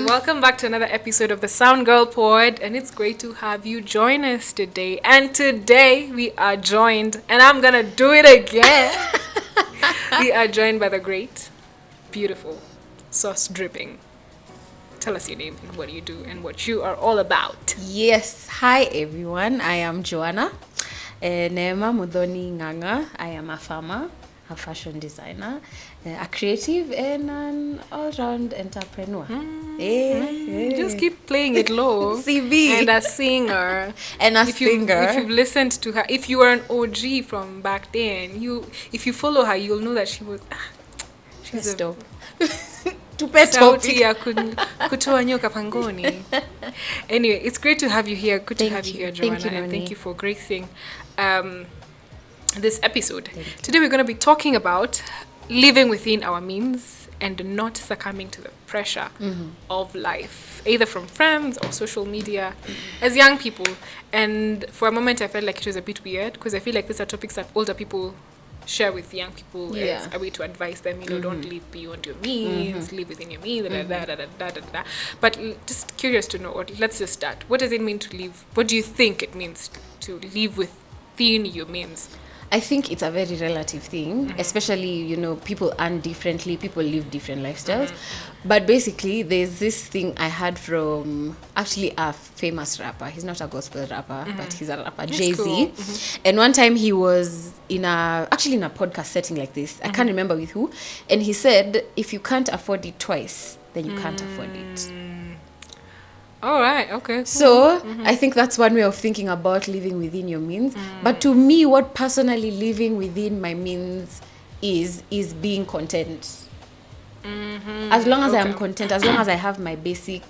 welcome back to another episode of the Sound Girl Pod, and it's great to have you join us today. And today we are joined, and I'm gonna do it again. We are joined by the great, beautiful, sauce dripping. Tell us your name and what you do and what you are all about. Yes, hi everyone. I am Joanna. Neema Mudhoni Nganga. I am a farmer, a fashion designer, a creative, and an all-round entrepreneur. Just keep playing it low. CV. And a singer. If you've listened to her, if you are an OG from back then, if you follow her, you'll know that she's dope. Sauti ya kutoa nyoka pangoni. Anyway, it's great to have you here. Good to have you here, Joanna. And thank you for gracing this episode. Today we're going to be talking about living within our means and not succumbing to the pressure of life, either from friends or social media as young people. And for a moment I felt like it was a bit weird because I feel like these are topics that older people share with young people as a way to advise them, don't live beyond your means, live within your means, But just curious to know, let's just start. What does it mean to live? What do you think it means to live within your means? I think it's a very relative thing, especially, people earn differently, people live different lifestyles. But basically, there's this thing I heard from actually a famous rapper. He's not a gospel rapper, but he's a rapper, Jay-Z. Cool. And one time he was in a podcast setting like this. I can't remember with who. And he said, if you can't afford it twice, then you can't afford it. All right, okay. Cool. So, I think that's one way of thinking about living within your means. But to me, what personally living within my means is being content. As long as I am content, as long as I have my basic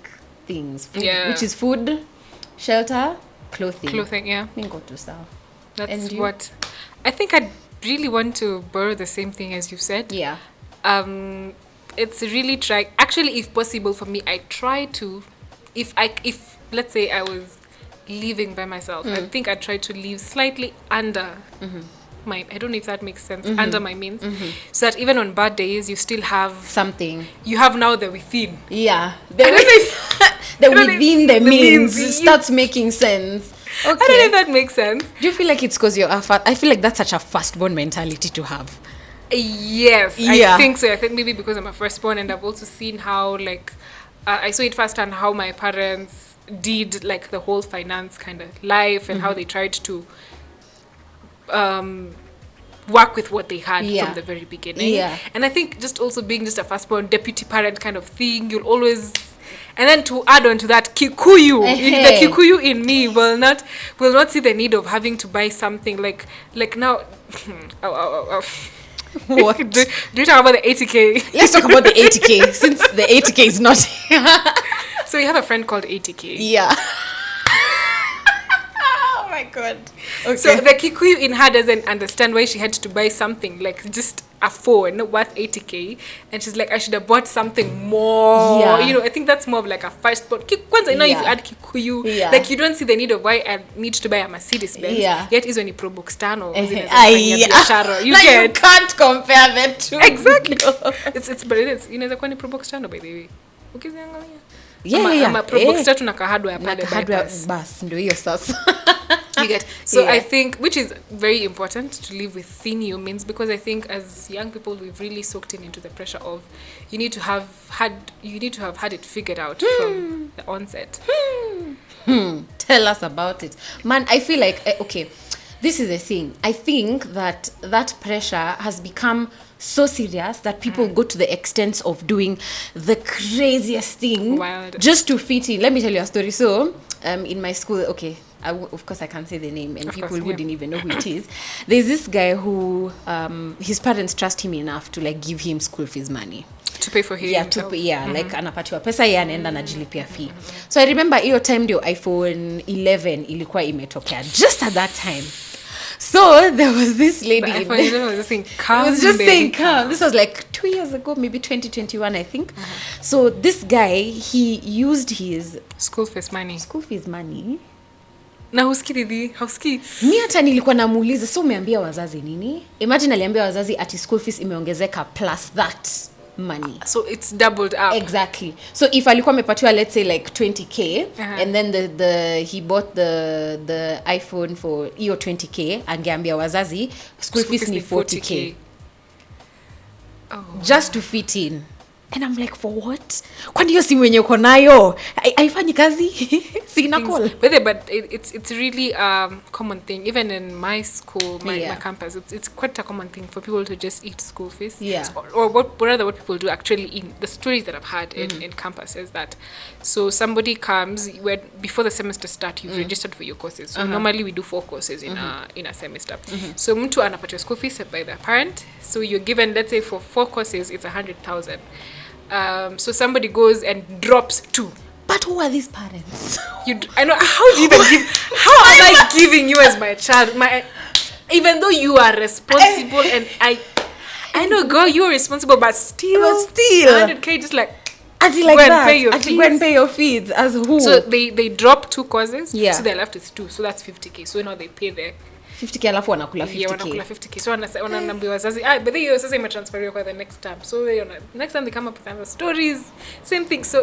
things, which is food, shelter, clothing. Mingo to sell. That's what I think. I really want to borrow the same thing as you said. Yeah. It's really actually, if possible for me, I try to. If let's say I was living by myself, I think I try to live slightly under my, I don't know if that makes sense, under my means, so that even on bad days you still have something. You have now the within. Yeah, the within the means starts making sense. Okay. I don't know if that makes sense. Do you feel like it's because you're I feel like that's such a firstborn mentality to have. Yes, I think so. I think maybe because I'm a firstborn, and I've also seen how I saw it firsthand how my parents did the whole finance kind of life and how they tried to work with what they had from the very beginning. Yeah. And I think just also being just a firstborn deputy parent kind of thing, you'll always, and then to add on to that, Kikuyu, the Kikuyu in me will not see the need of having to buy something like now. What? Do you talk about the 80K? Let's talk about the 80K since the 80K is not here. So you have a friend called 80K. Yeah. Oh my god. Okay. So the Kikuyu in her doesn't understand why she had to buy something just a phone worth 80K, and she's like, I should have bought something more. Yeah. I think that's more of a first but once I know if you add Kikuyu, you don't see the need of why I need to buy a Mercedes Benz. Yet is only Pro Boxstano. You can't compare the two. Exactly. But it is. Inaweza kuwa ni Pro Boxstano by the way. Ukiziangalia. Ama Pro Boxstano na kahadwa ya pale bypass. Bas ndio hiyo sasa. You get. So I think, which is very important, to live within your means, because I think as young people we've really soaked into the pressure of you need to have had it figured out from the onset. Tell us about it, man. I feel like this is the thing. I think that pressure has become so serious that people go to the extent of doing the craziest thing just to fit in. Let me tell you a story. So in my school, of course I can't say the name, and people wouldn't even know who it is. There's this guy who his parents trust him enough to give him school fees money. To pay for him. Anapatiwa pesa yeye anaenda anajilipia fee. So I remember hiyo time ndio iPhone 11 ilikuwa imetokea just at that time. So there was this lady. The iPhone 11 was just saying come. It was just saying come. This was 2 years ago, maybe 2021 I think. So this guy, he used his school fees money. Na hausikii. Mimi hata nilikuwa namuuliza, so umeambia wazazi nini? Imagine aliambia wazazi ati school fees imeongezeka plus that. money. So it's doubled up. Exactly. So if alikuwa amepatiwa, let's say like 20k, and then he bought the iPhone for hiyo 20k, angeambia wazazi school fees ni 40k. Oh. Just to fit in. And I'm like, for what? Kwani hiyo simu yenye uko nayo haifanyi kazi? Sina call. But it's really common thing. Even in my school, my campus, it's quite a common thing for people to just eat school fees. Yeah. Or what people do actually in the stories that I've had in campus is that, so somebody comes before the semester start, you've registered for your courses. So normally we do 4 courses in a semester. So mtu anapatiwa school fees by the parent. So you're given, let's say for 4 courses, it's 100,000. So somebody goes and drops 2. But who are these parents? I know, how do you even give? How am I giving you as my child? Even though you are responsible, and I know, girl, you are responsible, but still 100k just like. Go and pay your fees. As who? So they drop 2 courses. Yeah. So they're left with 2. So that's 50k. So now they pay their 50k alafu wanakula 50k. Yeah, wanakula 50k. So wanaambiwa wazazi, but then hiyo sasa imetransferiwa kwa the next time. So next time they come up with other stories, same thing. So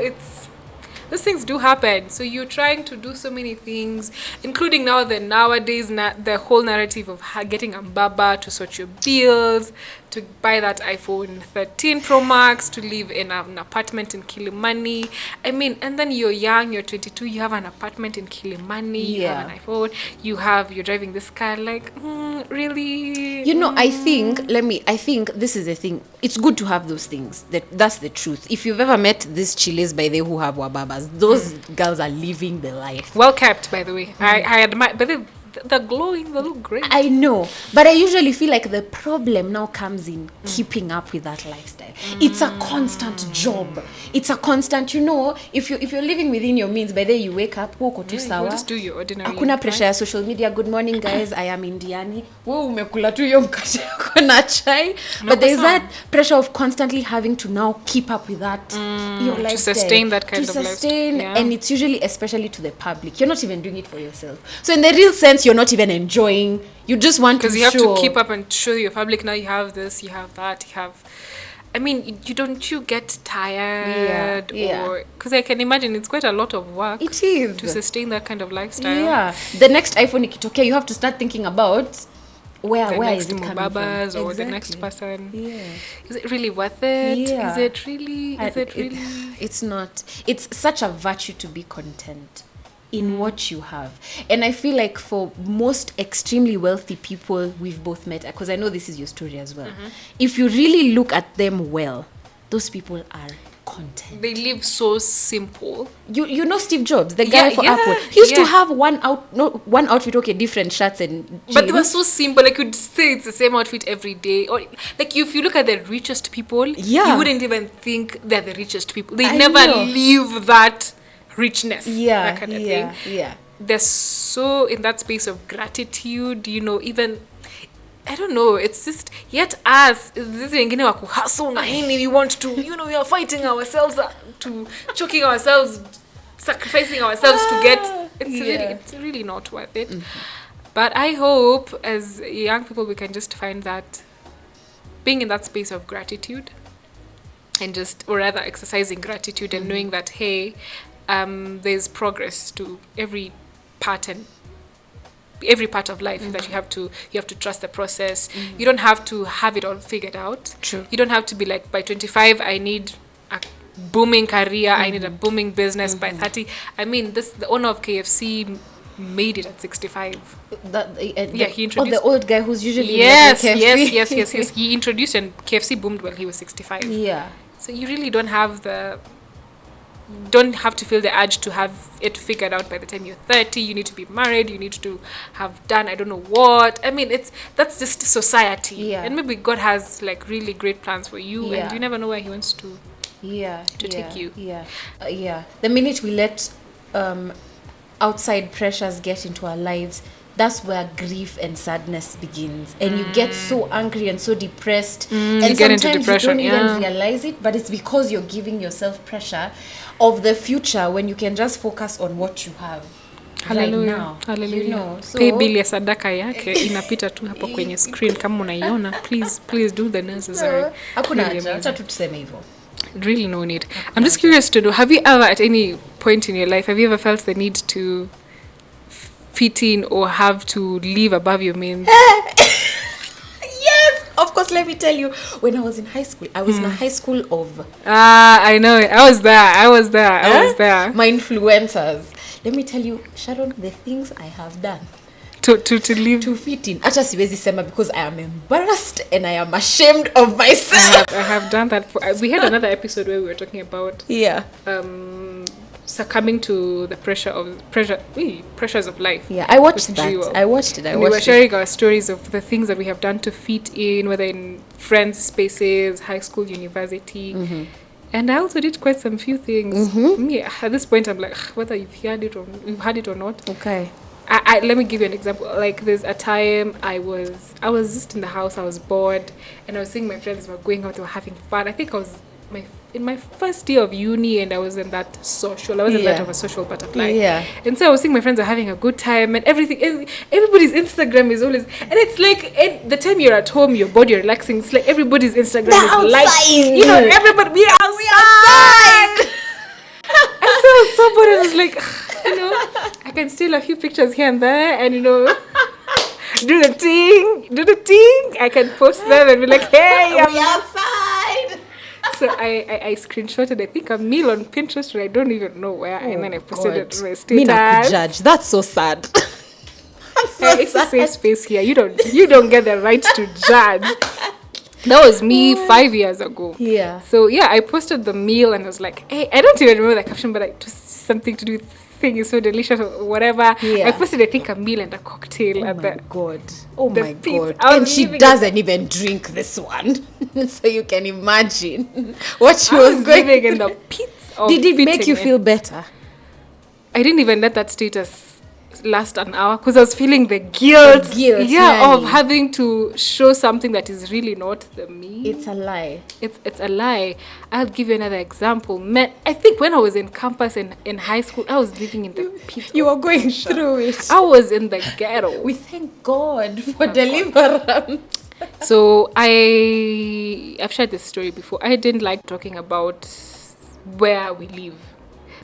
those things do happen. So you're trying to do so many things, including nowadays the whole narrative of getting a baba to sort your bills, to buy that iPhone 13 Pro Max, to live in an apartment in Kilimani. I mean, and then you're young, you're 22, you have an apartment in Kilimani, you have an iPhone, you're driving this car, like, really? You know, I think this is the thing. It's good to have those things. That's the truth. If you've ever met these chiles by the who have wababas, those girls are living the life. Well kept, by the way. I admire, but they're glowing, they look great. I know, but I usually feel like the problem now comes in keeping up with that lifestyle. It's a constant job. It's a constant, you know, if you're living within your means, by the way you wake up, woko tu sawa. You just do your ordinary. Hakuna pressure ya social media. Good morning guys, I am Indiani. Wewe umekula tu hiyo mkate yako na chai. But there's that pressure of constantly having to now keep up with that your lifestyle. To sustain that kind of lifestyle. Yeah. And it's usually, especially to the public, you're not even doing it for yourself. So in the real sense, you're not even enjoying. You just want to show. Because you have to keep up and show your public, now you have this, you have that, you have. I mean, you get tired? Or because I can imagine it's quite a lot of work. It is to sustain that kind of lifestyle. Yeah, the next iPhone ikitokea, you have to start thinking about where is it coming babas from? Or the next person. Yeah, is it really worth it? Yeah. Is it really? It's not. It's such a virtue to be content in what you have. And I feel like for most extremely wealthy people we've both met, because I know this is your story as well, if you really look at them well, those people are content. They live so simple. You know Steve Jobs, the guy for Apple, he used to have one outfit, okay, different shirts and jeans. But they were so simple, like you'd say it's the same outfit every day. Or like if you look at the richest people, you wouldn't even think they're the richest people. They never leave that richness, that kind of thing. They're so in that space of gratitude, you know, even I don't know, it's just yet us this wengine wa kuhustle na nini, we want to, you know, we are fighting ourselves to choking ourselves, sacrificing ourselves to get it's really not worth it. But I hope as young people we can just find that being in that space of gratitude and just, or rather exercising gratitude and knowing that hey, there's progress to every part of life, that you have to trust the process. You don't have to have it all figured out. True. You don't have to be like, by 25 I need a booming career, I need a booming business. By 30, I mean, the owner of KFC made it at 65. He introduced the old guy who's usually yes. He introduced, and KFC boomed while he was 65. Yeah. So you really don't have to feel the urge to have it figured out by the time you're 30. You need to be married, you need to have done I don't know what. I mean, that's just society. And maybe God has like really great plans for you, and you never know where he wants to take you. The minute we let outside pressures get into our lives, that's where grief and sadness begins, and you get so angry and so depressed, and you get into depression. You don't even realize it, but it's because you're giving yourself pressure of the future when you can just focus on what you have. Hallelujah. now. Hallelujah. You know, so Pay bill ya sadaka yake inapita tu hapo kwenye screen kama unaiona. Please do the necessary. hakuna Really haja, amazing. acha tu tuseme hivyo. Really no need. I'm just curious to know, have you ever at any point in your life, have you ever felt the need to fit in or have to live above your means? Yes, of course. Let me tell you, when I was in high school, I was in a high school of I know it. I was there. my influencers. Let me tell you, Sharon, the things I have done To live. to fit in. Hata siwezi sema because I am embarrassed and I am ashamed of myself. I have done that. We had another episode where we were talking about Yeah. Succumbing to the pressures of life. Yeah, I watched with that. Jewel. I watched it. And we were sharing our stories of the things that we have done to fit in, whether in friends spaces, high school, university. And I also did quite some few things. Me, at this point, I'm like, whether you've had it or not. Okay. I let me give you an example. Like, there's a time I was just in the house, I was bored, and I was seeing my friends were going out, they were having fun. I think I was in my first year of uni, and I was in that that of a social butterfly. Yeah. And so I was seeing my friends were having a good time, and everybody's Instagram is always, and it's like the time you're at home, your body relaxing. It's like everybody's Instagram is like, you know, everybody we are outside. And so I was so bored, and I was like, you know, I can steal a few pictures here and there, and you know, do the thing. I can post them and be like, hey, I'm outside. So I screenshotted, I think, a meal on Pinterest, and I don't even know where, and then I posted it on my status. Me not judge. That's so sad. It's a safe space here. You don't get the right to judge. That was me 5 years ago. Yeah. So yeah, I posted the meal and I was like, hey, I don't even remember the caption, but it was something to do with thing is so delicious or whatever. Yeah. I posted, I think, a meal and a cocktail at the God. Oh the my pizza. God. I was And she living doesn't even drink this one. So you can imagine what she I was was going living in the pits of Did it make fitting you in. feel better? I didn't even let that status last an hour because I was feeling the guilt. Nani. Of having to show something that is really not the me. It's a lie. It's a lie. I'll give you another example. I think when I was in campus in high school, I was living in the pits. You of were going pressure. through it. I was in the ghetto. We thank God for deliverance. So I've shared this story before. I didn't like talking about where we live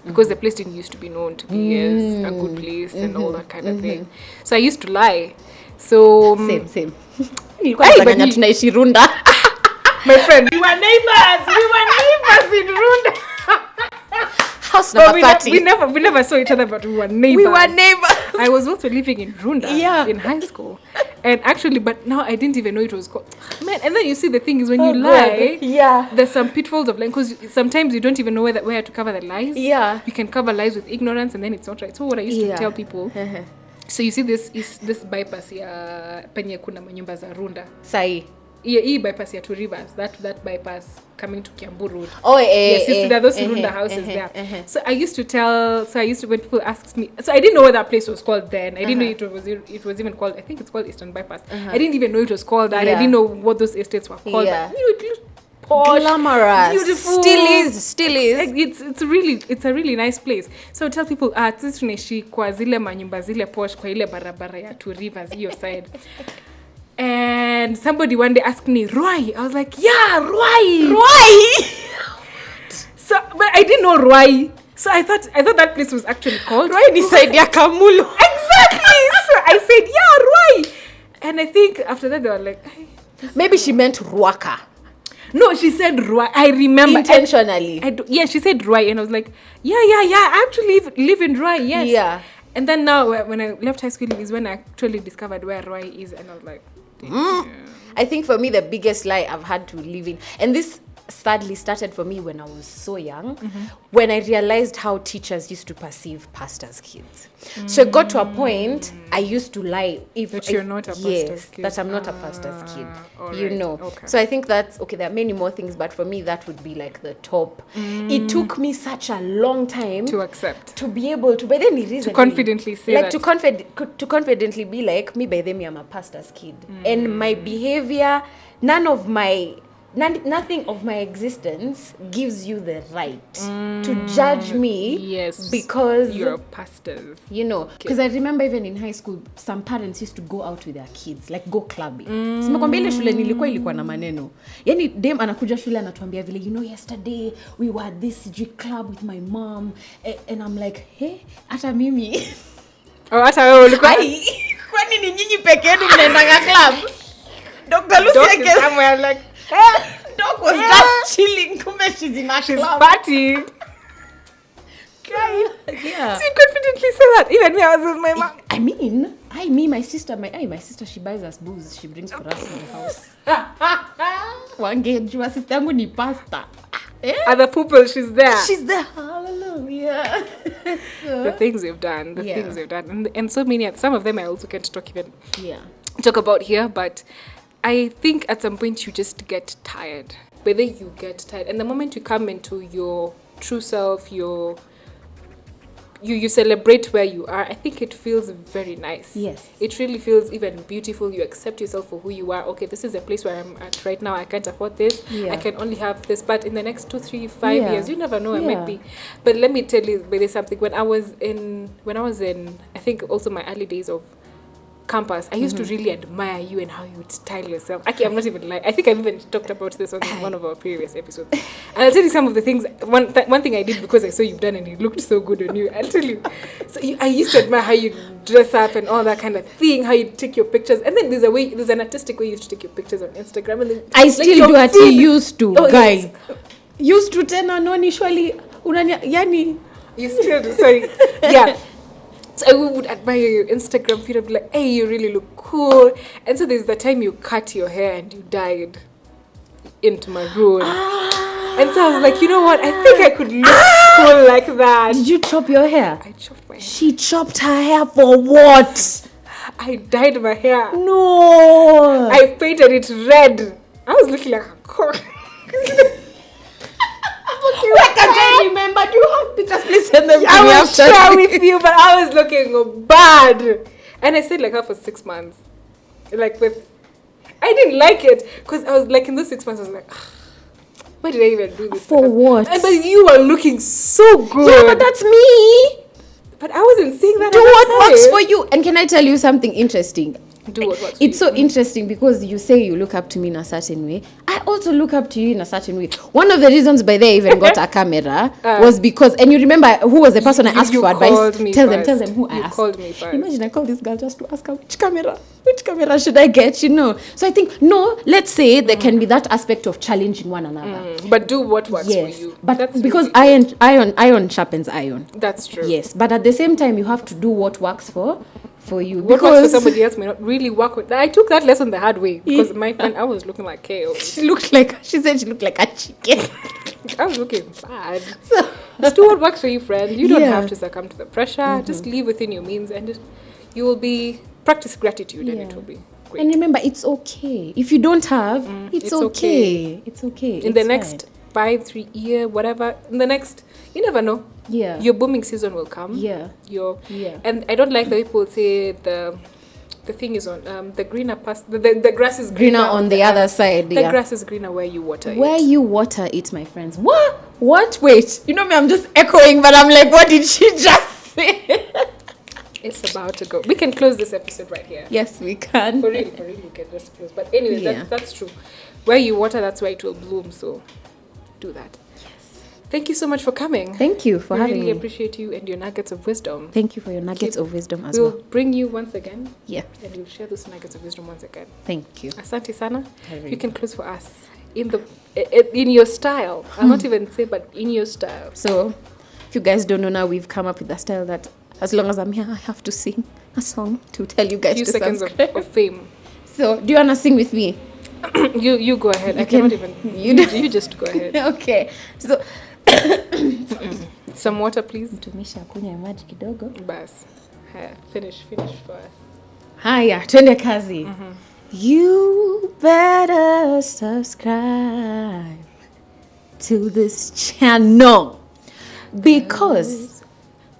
because the place didn't used to be known to be as a good place and all that kind of thing. So I used to lie. So Same. but you- tunaishi Runda. my friend, we were neighbors in Runda. House But number 30. we never saw each other, but we were neighbors. We were neighbors. I was also living in Runda Yeah. in high school. And actually, but now I didn't even know it was called. Man, and then you see the thing is when Oh, you God. lie, Yeah. there's some pitfalls of lying because sometimes you don't even know where to cover the lies. Yeah. You can cover lies with ignorance and then it's not right. So what I used to tell people, so you see this bypass ya penye kuna manyumba za Runda. Sai. Hii bypass ya Two Rivers, that bypass coming to Kiambu Road. Oh, Yes, there are those Runda houses there. So I used to when people asked me, so I didn't know what that place was called then. I didn't know it was even called, I think it's called Eastern Bypass. I didn't even know it was called that. Yeah. I didn't know what those estates were called. Yeah. But it looked posh, Glamorous. beautiful. Still is. It's a really nice place. So I tell people, sisi tunaishi kwa zile manyumba zile posh kwa ile barabara ya Two Rivers hiyo side. And somebody one day asked me, Roy. I was like, yeah, Roy. So, but I didn't know Roy. So I thought that place was actually called Roy beside ya Kamulu. Exactly. So I said, yeah, Roy. And I think after that they were like, Maybe she meant Ruaka. no, she said Roy. I remember Intentionally. yeah, she said Roy, and I was like, yeah. I actually live in Roy. Yes. Yeah. And then now when I left high school is when I actually discovered where Roy is, and I was like, I think for me the biggest lie I've had to live in, and this sadly started for me when I was so young, when I realized how teachers used to perceive pastors' kids. So it got to a point I used to lie That you're not a pastor's kid. that I'm not a pastor's kid. all You right, know. okay. So I think that's okay. There are many more things, but for me that would be like the top. It took me such a long time to accept. to be able to, but then it is To confidently say like that. to confidently be like, me by them I'm a pastor's kid, and my behavior, none of my nothing of my existence gives you the right to judge me. Yes, because you're pastors. You know, because I remember even in high school, some parents used to go out with their kids, like go clubbing. Simekwambia ile shule ilikuwa na maneno. Yani dem anakuja shule anatuambia vile, you know, yesterday we were at this club with my mom, and I'm like, hey, hata mimi. Hata wewe ulikuwa kwani ni nyinyi peke yenu mnaenda club? Dr. Lucy somewhere like, Doc was just chilling. Kumbe she's in a she's club. party. Yeah. So you confidently say that. Even me, I was with my mom. I mean, my sister, she buys us booze. She brings for us in the house. Wangejua sister yangu ni pastor. Other people, she's there. She's there. Hallelujah. The things we've done, and so many. Some of them I also can't talk about here, but I think at some point you just get tired. Whether you get tired, and the moment you come into your true self, you celebrate where you are, I think it feels very nice. Yes. It really feels even beautiful. You accept yourself for who you are. Okay, this is the place where I'm at right now. I can't afford this. Yeah. I can only have this. But in the next 2, 3, 5 years, you never know, I might be. But let me tell you, there's something. When I was in, I think also my early days of campus, I used to really admire you and how you would style yourself. Actually, I'm not even lying. I think I've even talked about this on one of our previous episodes. And I'll tell you some of the things. One thing I did because I saw you've done and it looked so good on you. I'll tell you. So I used to admire how you dress up and all that kind of thing, how you take your pictures. And then there's an artistic way you used to take your pictures on Instagram. And then I still do what you used to, guys. Yes. Used to tena noni shwali yani. You still do, sorry. Yeah. So I would admire your Instagram feed. I'd be like, hey, you really look cool. And so there's the time you cut your hair and you dyed into maroon. And so I was like, you know what? I think I could look cool like that. Did you chop your hair? I chopped my hair. She chopped her hair for what? I dyed my hair. No. I painted it red. I was looking like a cock. Why can't I remember? Do you have pictures? Please send them to me. I will share with you, but I was looking bad. And I stayed like that for 6 months. I didn't like it. Because I was like, in those 6 months, I was like, why did I even do this? For what? But you were looking so good. Yeah, but that's me. But I wasn't saying that. Do what works for you. And can I tell you something interesting? Do what works for It's so interesting because you say you look up to me in a certain way. I also look up to you in a certain way. One of the reasons by they even got a camera was because, and you remember who was the person I asked for advice? Tell them who I asked. You called me first. Imagine I called this girl just to ask her which camera should I get, you know? So I think, no, let's say there can be that aspect of challenging one another. But do what works for you. But that's because really iron sharpens iron. That's true. Yes, but at the same time, you have to do what works for you. What works for somebody else may not really work with. I took that lesson the hard way because my friend, I was looking like kale. She said she looked like a chicken. I was looking bad. Just do what works for you, friend. You don't have to succumb to the pressure. Just live within your means and you will practice gratitude and it will be great. And remember, it's okay. If you don't have, it's okay. It's okay. In the next 5, 3 year, whatever, in the next, you never know. Yeah. Your booming season will come. Yeah. And I don't like the people say the thing is on the greener past the grass is greener on the other side. The grass is greener where you water it. Where you water it, my friends. What? Wait. You know me, I'm just echoing, but I'm like, what did she just say? It's about to go. We can close this episode right here. Yes, we can. For real, we can just close. But anyway, that's true. Where you water, that's where it will bloom. So do that. Yes. Thank you so much for coming. Thank you for having me. I really appreciate you and your nuggets of wisdom. Thank you for your nuggets of wisdom as well. We'll bring you once again. Yeah. And you'll share those nuggets of wisdom once again. Thank you. Asante sana. You can close for us in your style. I'll not even say, but in your style. So, if you guys don't know now, we've come up with a style that as long as I'm here, I have to sing a song to tell you guys. A few seconds of fame. So, do you want to sing with me? You go ahead. I cannot even. You just go ahead. Okay. So, some water, please. Mtumisha kunywa maji kidogo. Bas. Finish for us. Haya, twende kazi. You better subscribe to this channel because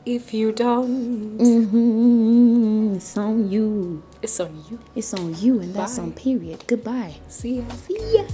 if you don't, it's on you. It's on you. It's on you, and that's on period. Goodbye. See ya. See ya.